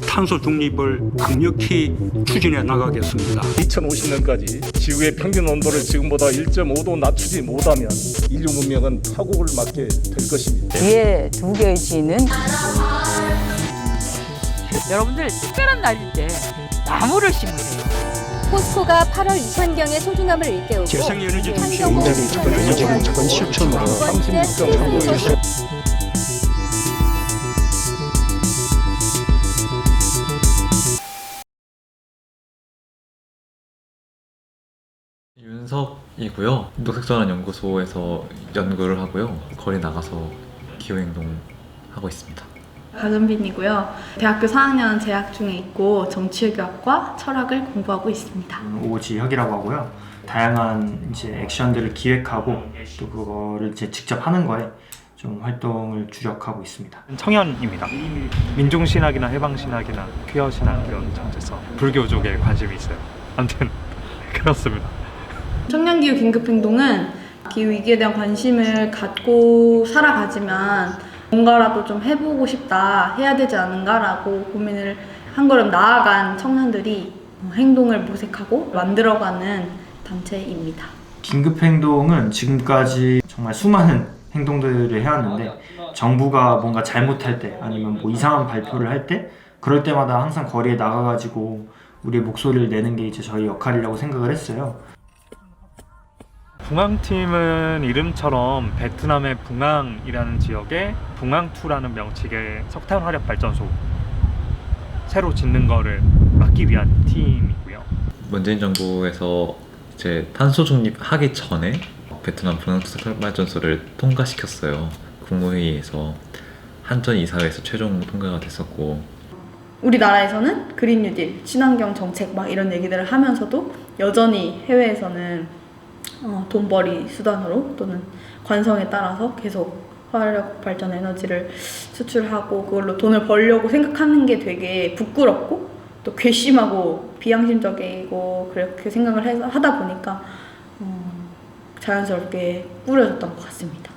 탄소 중립을 강력히 추진해 나가겠습니다. 2050년까지 지구의 평균 온도를 지금보다 1.5도 낮추지 못하면 인류 문명은 파국을 맞게 될 것입니다. 위에 두 개의 지는 여러분들 특별한 날일 때 나무를 심으세요. 포스코가 8월 이환경의 소중함을 일깨우고 재생에너지 중심 환경 작은 실천으로 36.3도에서 윤석이고요. 녹색전환연구소에서 연구를 하고요. 거리 나가서 기후행동 하고 있습니다. 박은빈이고요. 대학교 4학년 재학 중에 있고 정치외교학과 철학을 공부하고 있습니다. 오지혁이라고 하고요. 다양한 이제 액션들을 기획하고 또 그거를 이제 직접 하는 거에 좀 활동을 주력하고 있습니다. 청년입니다. 민중신학이나 해방신학이나 퀴어신학 이런 정체성, 불교 쪽에 관심이 있어요. 아무튼 그렇습니다. 청년기후 긴급행동은 기후위기에 대한 관심을 갖고 살아가지만 뭔가라도 좀 해보고 싶다, 해야 되지 않은가라고 고민을 한 걸음 나아간 청년들이 행동을 모색하고 만들어가는 단체입니다. 긴급행동은 지금까지 정말 수많은 행동들을 해왔는데 정부가 뭔가 잘못할 때 아니면 뭐 이상한 발표를 할 때 그럴 때마다 항상 거리에 나가가지고 우리의 목소리를 내는 게 이제 저희 역할이라고 생각을 했어요. 붕항팀은 이름처럼 베트남의 붕항이라는 지역에 붕항2라는 명칭의 석탄 화력 발전소 새로 짓는 거를 막기 위한 팀이고요. 문재인 정부에서 이제 탄소 중립하기 전에 베트남 붕항 석탄 발전소를 통과시켰어요. 국무회의에서 한전 이사회에서 최종 통과가 됐었고, 우리나라에서는 그린 뉴딜, 친환경 정책 막 이런 얘기들을 하면서도 여전히 해외에서는 돈벌이 수단으로 또는 관성에 따라서 계속 화력 발전 에너지를 수출하고 그걸로 돈을 벌려고 생각하는 게 되게 부끄럽고 또 괘씸하고 비양심적이고 그렇게 생각을 하다 보니까 자연스럽게 꾸려졌던 것 같습니다.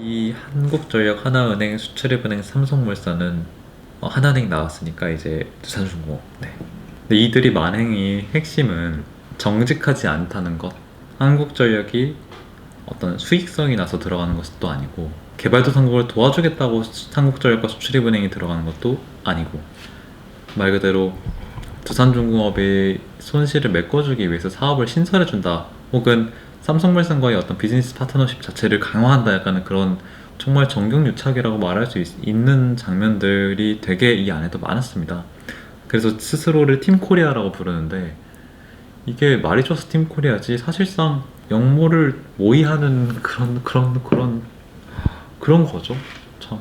이 한국전력, 하나은행, 수출입은행, 삼성물산은 하나은행 나왔으니까 이제 두산중공업. 네. 근데 이들이 만행의 핵심은 정직하지 않다는 것. 한국전력이 어떤 수익성이 나서 들어가는 것도 아니고, 개발도상국을 도와주겠다고 한국전력과 수출입은행이 들어가는 것도 아니고, 말 그대로 두산중공업의 손실을 메꿔주기 위해서 사업을 신설해준다, 혹은 삼성물산과의 어떤 비즈니스 파트너십 자체를 강화한다, 약간 그런 정말 정경유착이라고 말할 수 있는 장면들이 되게 이 안에도 많았습니다. 그래서 스스로를 팀코리아라고 부르는데, 이게 말이 좋아서 팀코리아지 사실상 영모를 모의하는 그런 거죠. 참.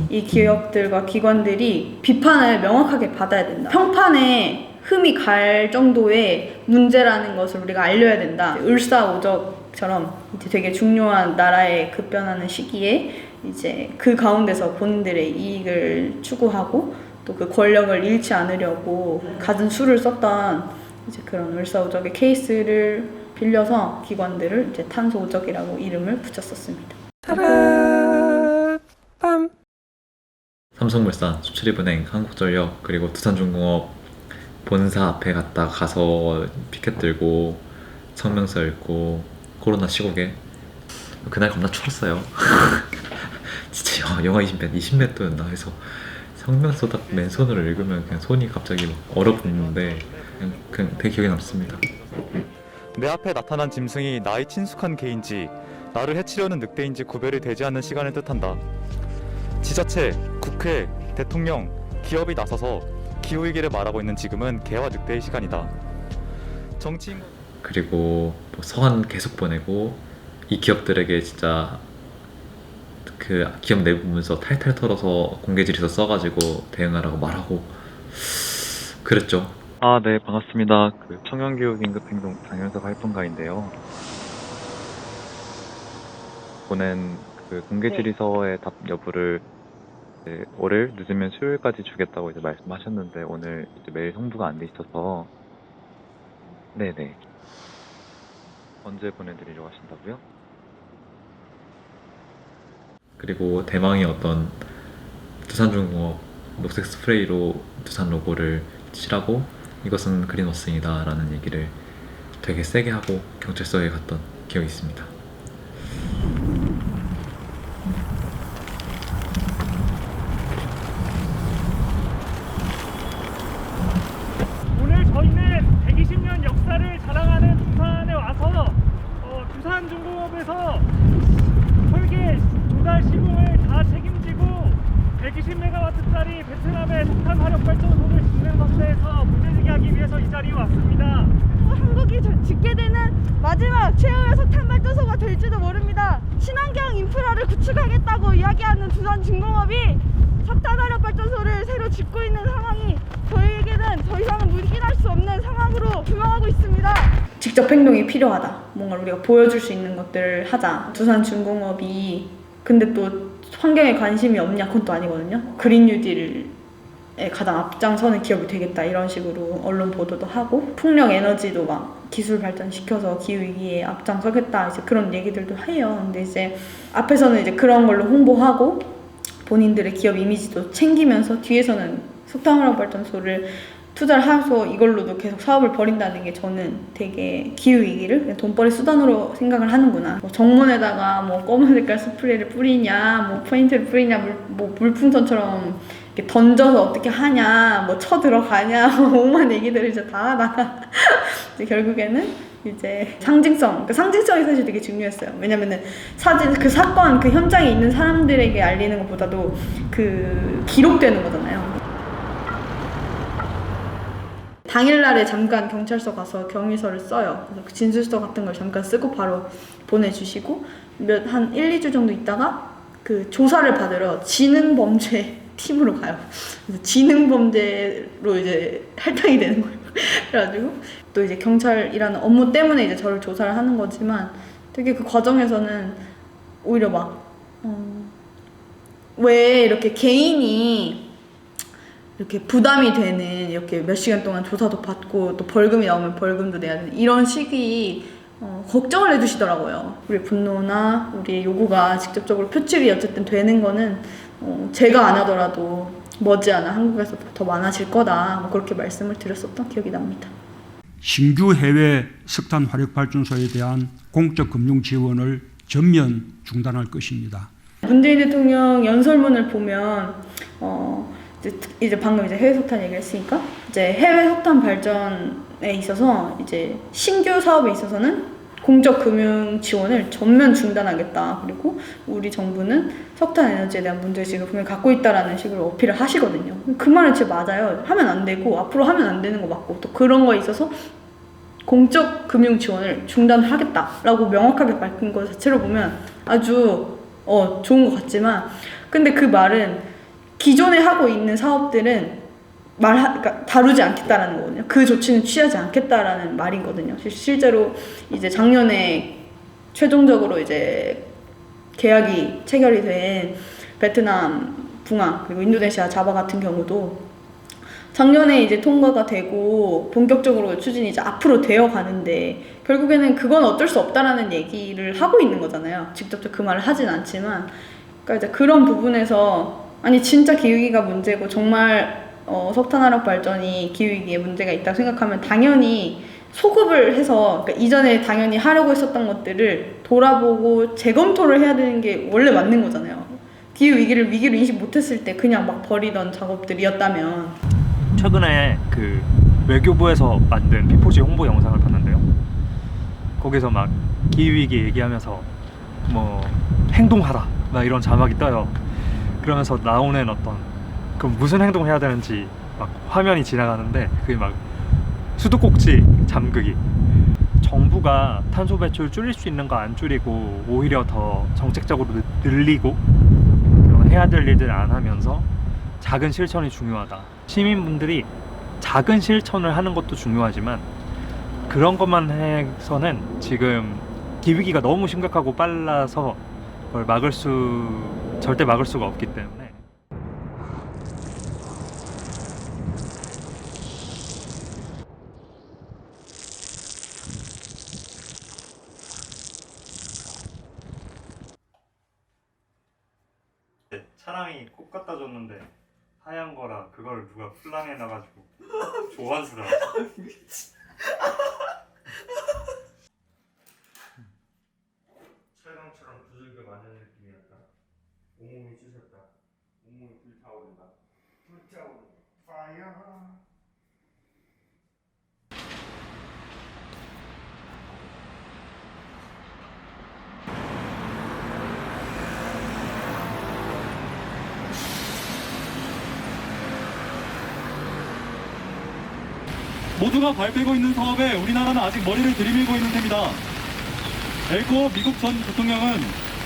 이 기업들과 기관들이 비판을 명확하게 받아야 된다. 평판에 흠이 갈 정도의 문제라는 것을 우리가 알려야 된다. 을사오적처럼 이제 되게 중요한 나라의 급변하는 시기에 이제 그 가운데서 본인들의 이익을 추구하고 또 그 권력을 잃지 않으려고 갖은 수를 썼던 이제 그런 을사오적의 케이스를 빌려서 기관들을 이제 탄소오적이라고 이름을 붙였었습니다. 삼성물산, 수출입은행, 한국전력, 그리고 두산중공업 본사 앞에 가서 피켓 들고 성명서 읽고 코로나 시국에 그날 겁나 추웠어요. 진짜 영하 20몇 도였나 해서 성명서 딱 맨손으로 읽으면 그냥 손이 갑자기 막 얼어붙는데 그냥 되게 기억에 남습니다. 내 앞에 나타난 짐승이 나의 친숙한 개인지 나를 해치려는 늑대인지 구별이 되지 않는 시간을 뜻한다. 지자체, 국회, 대통령, 기업이 나서서 기후위기를 말하고 있는 지금은 개와 늑대의 시간이다. 정치인 그리고 뭐 서한 계속 보내고 이 기업들에게 진짜 그 기업 내부 문서 탈탈 털어서 공개질에서 써가지고 대응하라고 말하고 그랬죠. 네, 반갑습니다. 그 청년기후 긴급행동 장현석 활동가인데요. 보낸 그 공개 질의서의 답 여부를 이제 월요일 늦으면 수요일까지 주겠다고 이제 말씀하셨는데 오늘 이제 메일 송부가 안 돼 있어서 네네 언제 보내드리려고 하신다고요? 그리고 대망의 어떤 두산중공업 녹색 스프레이로 두산 로고를 칠하고 이것은 그린워싱이다 라는 얘기를 되게 세게 하고 경찰서에 갔던 기억이 있습니다. 오늘 저희는 120년 역사를 자랑하는 두산에 와서 두산중공업에서 설계, 조달, 시공을 다 책임지고 120MW짜리 베트남의 석탄 화력 발전소를 짓는 것에서 문제제기하기 위해서 이 자리에 왔습니다. 한국이 짓게 되는 마지막 최후의 석탄 발전소가 될지도 모릅니다. 친환경 인프라를 구축하겠다고 이야기하는 두산중공업이 석탄 화력 발전소를 새로 짓고 있는 상황이 저희에게는 더 이상은 묵인할 수 없는 상황으로 조명하고 있습니다. 직접 행동이 필요하다. 뭔가 우리가 보여줄 수 있는 것들을 하자. 두산중공업이 근데 또 환경에 관심이 없냐? 그건 또 아니거든요. 그린 뉴딜에 가장 앞장서는 기업이 되겠다 이런 식으로 언론 보도도 하고 풍력 에너지도 막 기술 발전시켜서 기후위기에 앞장서겠다 이제 그런 얘기들도 해요. 근데 이제 앞에서는 이제 그런 걸로 홍보하고 본인들의 기업 이미지도 챙기면서 뒤에서는 석탄화력 발전소를 투자를 해서 이걸로도 계속 사업을 벌인다는 게 저는 되게 기후위기를 그냥 돈벌이 수단으로 생각을 하는구나. 뭐 정문에다가 뭐 검은 색깔 스프레이를 뿌리냐, 뭐 포인트를 뿌리냐, 뭐 물풍선처럼 이렇게 던져서 어떻게 하냐, 뭐 쳐 들어가냐, 뭐 오만 얘기들을 이제 다 하다가 이제 결국에는 이제 상징성, 그 상징성이 사실 되게 중요했어요. 왜냐면은 사진, 그 사건, 그 현장에 있는 사람들에게 알리는 것보다도 그 기록되는 거잖아요. 당일날에 잠깐 경찰서 가서 경위서를 써요. 그래서 그 진술서 같은 걸 잠깐 쓰고 바로 보내주시고 한 1, 2주 정도 있다가 그 조사를 받으러 지능범죄 팀으로 가요. 그래서 지능범죄로 이제 할당이 되는 거예요. 그래가지고 또 이제 경찰이라는 업무 때문에 이제 저를 조사를 하는 거지만 되게 그 과정에서는 오히려 막 왜 이렇게 개인이 이렇게 부담이 되는 이렇게 몇 시간 동안 조사도 받고 또 벌금이 나오면 벌금도 내야 되는 이런 시기 걱정을 해주시더라고요. 우리의 분노나 우리의 요구가 직접적으로 표출이 어쨌든 되는 거는 제가 안 하더라도 머지않아 한국에서 더 많아질 거다 뭐 그렇게 말씀을 드렸었던 기억이 납니다. 신규 해외 석탄 화력 발전소에 대한 공적 금융 지원을 전면 중단할 것입니다. 문재인 대통령 연설문을 보면 이제 방금 이제 해외 석탄 얘기를 했으니까 이제 해외 석탄 발전에 있어서 이제 신규 사업에 있어서는 공적 금융 지원을 전면 중단하겠다. 그리고 우리 정부는 석탄 에너지에 대한 문제의식을 분명히 갖고 있다라는 식으로 어필을 하시거든요. 그 말은 진짜 맞아요. 하면 안 되고 앞으로 하면 안 되는 거 맞고 또 그런 거에 있어서 공적 금융 지원을 중단하겠다라고 명확하게 밝힌 것 자체로 보면 아주 좋은 것 같지만 근데 그 말은 기존에 하고 있는 사업들은 그러니까 다루지 않겠다라는 거거든요. 그 조치는 취하지 않겠다라는 말이거든요. 실제로 이제 작년에 최종적으로 이제 계약이 체결이 된 베트남 붕아 그리고 인도네시아 자바 같은 경우도 작년에 이제 통과가 되고 본격적으로 추진이 이제 앞으로 되어 가는데 결국에는 그건 어쩔 수 없다라는 얘기를 하고 있는 거잖아요. 직접적으로 그 말을 하진 않지만 그러니까 이제 그런 부분에서 아니 진짜 기후위기가 문제고 정말 석탄화력 발전이 기후위기에 문제가 있다고 생각하면 당연히 소급을 해서 그러니까 이전에 당연히 하려고 했었던 것들을 돌아보고 재검토를 해야 되는 게 원래 맞는 거잖아요. 기후위기를 위기로 인식 못했을 때 그냥 막 버리던 작업들이었다면 최근에 그 외교부에서 만든 피포지 홍보 영상을 봤는데요. 거기서 막 기후위기 얘기하면서 뭐 행동하라 막 이런 자막이 떠요. 그러면서 나오는 어떤 그럼 무슨 행동을 해야 되는지 막 화면이 지나가는데 그게 막 수도꼭지 잠그기. 정부가 탄소 배출 줄일 수 있는 거 안 줄이고 오히려 더 정책적으로 늘리고 해야 될 일들 안 하면서 작은 실천이 중요하다. 시민분들이 작은 실천을 하는 것도 중요하지만 그런 것만 해서는 지금 기후위기가 너무 심각하고 빨라서 그걸 절대 막을 수가 없기 때문에. 차량이 꼭 갖다 줬는데 하얀 거라 그걸 누가 풀랑해 놔가지고 조환수를 철강처럼 두들겨 맞는 느낌이었다. 온몸이 쑤셨다. 온몸이 불타오른다. 불타오른다. 파이어. 모두가 발빼고 있는 사업에 우리나라는 아직 머리를 들이밀고 있는 셈이다. 엘코 미국 전 대통령은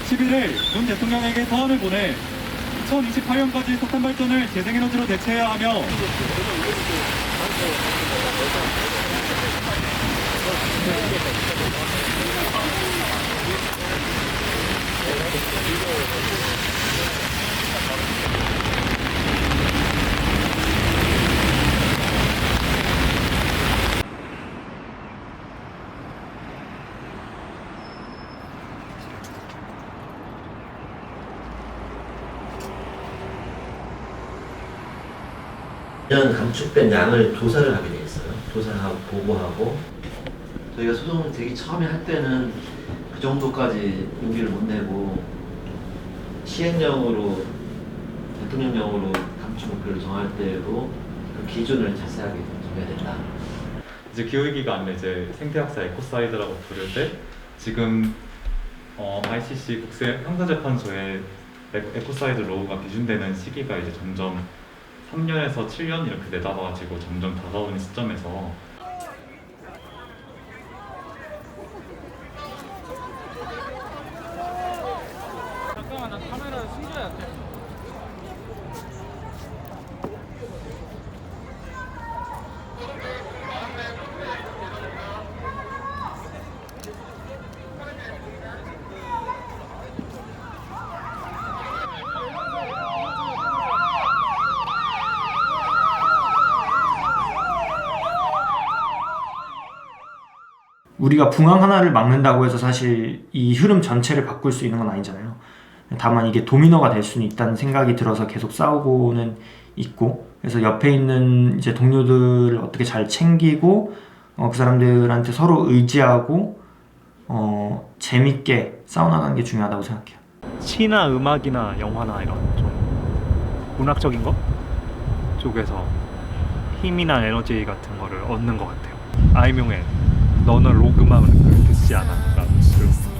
11일 문 대통령에게 서한을 보내 2028년까지 석탄 발전을 재생에너지로 대체해야 하며 이런 감축된 양을 조사를 하게 돼 있어요. 조사하고 보고하고 저희가 소송 되기 처음에 할 때는 그 정도까지 용기를 못 내고 시행령으로 대통령령으로 감축 목표를 정할 때도 그 기준을 자세하게 정해야 된다. 이제 기후위기가 아니라 이제 생태학사 에코사이드라고 부를 때 지금 ICC 국제 형사재판소에 에코사이드 로우가 기준되는 시기가 이제 점점 3년에서 7년 이렇게 내다봐가지고 점점 다가오는 시점에서 잠깐만 나 카메라 숨겨야 돼. 우리가 붕황 하나를 막는다고 해서 사실 이 흐름 전체를 바꿀 수 있는 건 아니잖아요. 다만 이게 도미노가 될 수는 있다는 생각이 들어서 계속 싸우고는 있고, 그래서 옆에 있는 이제 동료들을 어떻게 잘 챙기고 그 사람들한테 서로 의지하고 재밌게 싸워나가는 게 중요하다고 생각해요. 시나 음악이나 영화나 이런 좀 문학적인 거 쪽에서 힘이나 에너지 같은 거를 얻는 것 같아요. 아이명의 너는 록음악을 듣지 않아 라는 노래를 듣고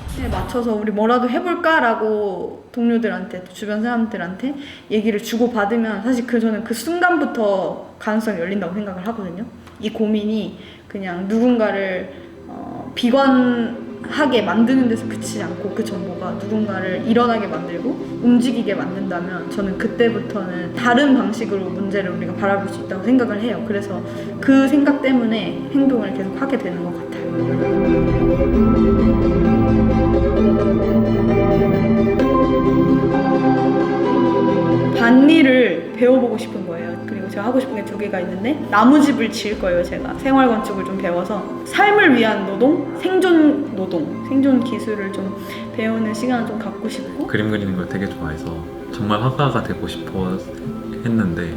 있어요. 맞춰서 우리 뭐라도 해볼까라고 동료들한테 또 주변 사람들한테 얘기를 주고받으면 사실 저는 그 순간부터 가능성이 열린다고 생각을 하거든요. 이 고민이 그냥 누군가를 비관하게 만드는 데서 그치지 않고 그 정보가 누군가를 일어나게 만들고 움직이게 만든다면 저는 그때부터는 다른 방식으로 문제를 우리가 바라볼 수 있다고 생각을 해요. 그래서 그 생각 때문에 행동을 계속 하게 되는 것 같아요. 밭일을 배워보고 싶은 거예요. 그리고 제가 하고 싶은 게 2개가 있는데 나무집을 지을 거예요. 제가 생활건축을 좀 배워서 삶을 위한 노동, 생존 기술을 좀 배우는 시간을 좀 갖고 싶고, 그림 그리는 걸 되게 좋아해서 정말 화가가 되고 싶어 했는데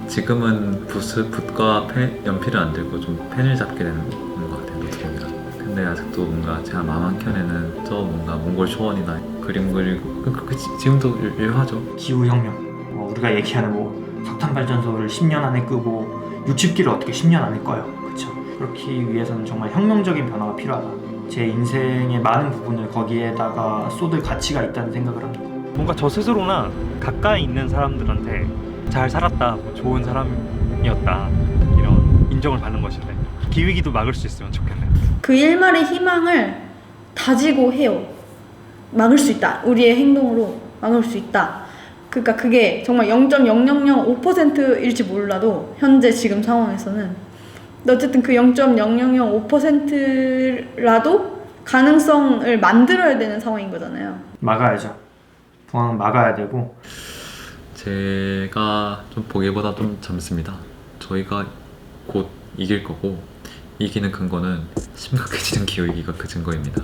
지금은 붓과 연필을 안 들고 좀 펜을 잡게 되는 것 같아요. 노트북이랑. 근데 아직도 뭔가 제가 마음 한켠에는 저 뭔가 몽골 초원이나 그림 그리고 그렇게 지금도 유효하죠. 기후혁명, 우리가 얘기하는 석탄 발전소를 10년 안에 끄고 60기를 어떻게 10년 안에 꺼요. 그렇죠. 그렇기 위해서는 정말 혁명적인 변화가 필요하다. 제 인생의 많은 부분을 거기에다가 쏟을 가치가 있다는 생각을 합니다. 뭔가 저 스스로나 가까이 있는 사람들한테 잘 살았다, 좋은 사람이었다 이런 인정을 받는 것인데 기후위기도 막을 수 있으면 좋겠네요. 그 일말의 희망을 다지고 해요. 막을 수 있다. 우리의 행동으로 막을 수 있다. 그러니까 그게 정말 0.0005%일지 몰라도 현재 지금 상황에서는 어쨌든 그 0.0005%라도 가능성을 만들어야 되는 상황인 거잖아요. 막아야죠. 봉황은 막아야 되고. 제가 좀 보기보다 좀 젊습니다. 저희가 곧 이길 거고 이기는 근거는 심각해지는 기후위기가 그 증거입니다.